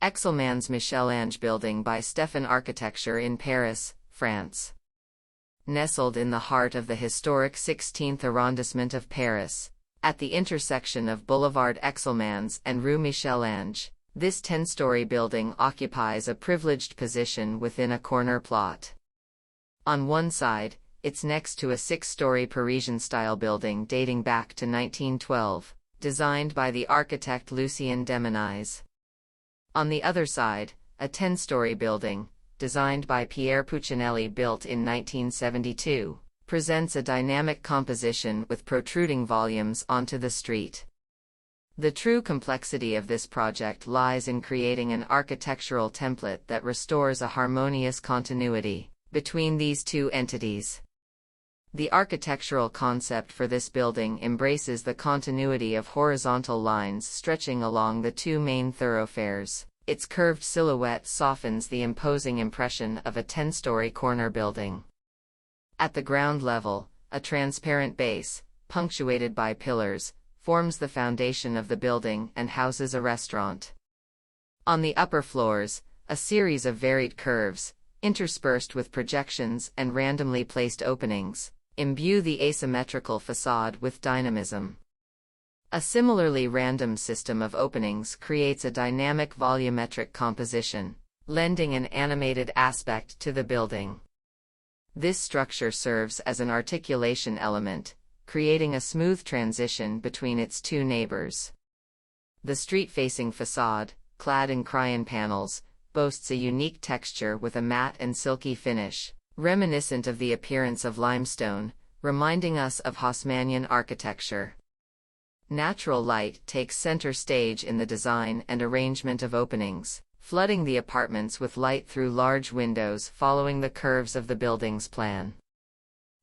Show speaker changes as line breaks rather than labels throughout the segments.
Exelmans Michel-Ange building by Stefan Architecture in Paris, France. Nestled in the heart of the historic 16th arrondissement of Paris, at the intersection of Boulevard Exelmans and Rue Michel-Ange, this 10-story building occupies a privileged position within a corner plot. On one side, it's next to a 6-story Parisian-style building dating back to 1912, designed by the architect Lucien Demenais. On the other side, a 10-story building, designed by Pierre Puccinelli built in 1972, presents a dynamic composition with protruding volumes onto the street. The true complexity of this project lies in creating an architectural template that restores a harmonious continuity between these two entities. The architectural concept for this building embraces the continuity of horizontal lines stretching along the two main thoroughfares. Its curved silhouette softens the imposing impression of a 10-story corner building. At the ground level, a transparent base, punctuated by pillars, forms the foundation of the building and houses a restaurant. On the upper floors, a series of varied curves, interspersed with projections and randomly placed openings, imbue the asymmetrical facade with dynamism. A similarly random system of openings creates a dynamic volumetric composition, lending an animated aspect to the building. This structure serves as an articulation element, creating a smooth transition between its two neighbors. The street-facing facade, clad in crayon panels, boasts a unique texture with a matte and silky finish, reminiscent of the appearance of limestone, reminding us of Haussmannian architecture. Natural light takes center stage in the design and arrangement of openings, flooding the apartments with light through large windows following the curves of the building's plan.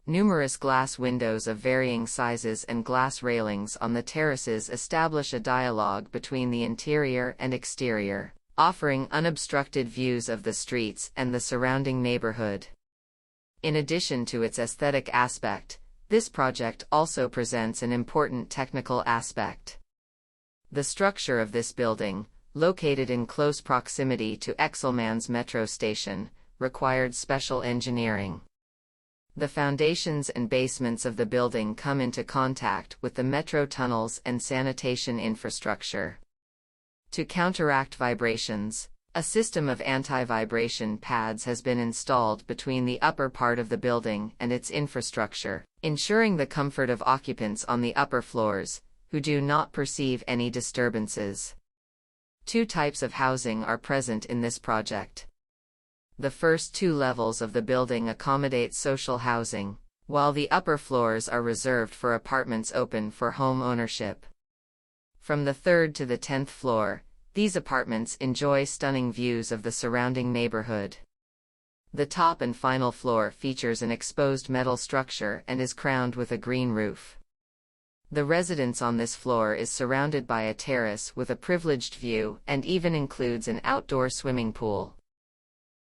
Numerous glass windows of varying sizes and glass railings on the terraces establish a dialogue between the interior and exterior, offering unobstructed views of the streets and the surrounding neighborhood. In addition to its aesthetic aspect, this project also presents an important technical aspect. The structure of this building, located in close proximity to Exelmans metro station, required special engineering. The foundations and basements of the building come into contact with the metro tunnels and sanitation infrastructure. To counteract vibrations, a system of anti-vibration pads has been installed between the upper part of the building and its infrastructure, ensuring the comfort of occupants on the upper floors, who do not perceive any disturbances. Two types of housing are present in this project. The first two levels of the building accommodate social housing, while the upper floors are reserved for apartments open for home ownership. From the 3rd to the 10th floor, these apartments enjoy stunning views of the surrounding neighborhood. The top and final floor features an exposed metal structure and is crowned with a green roof. The residence on this floor is surrounded by a terrace with a privileged view and even includes an outdoor swimming pool.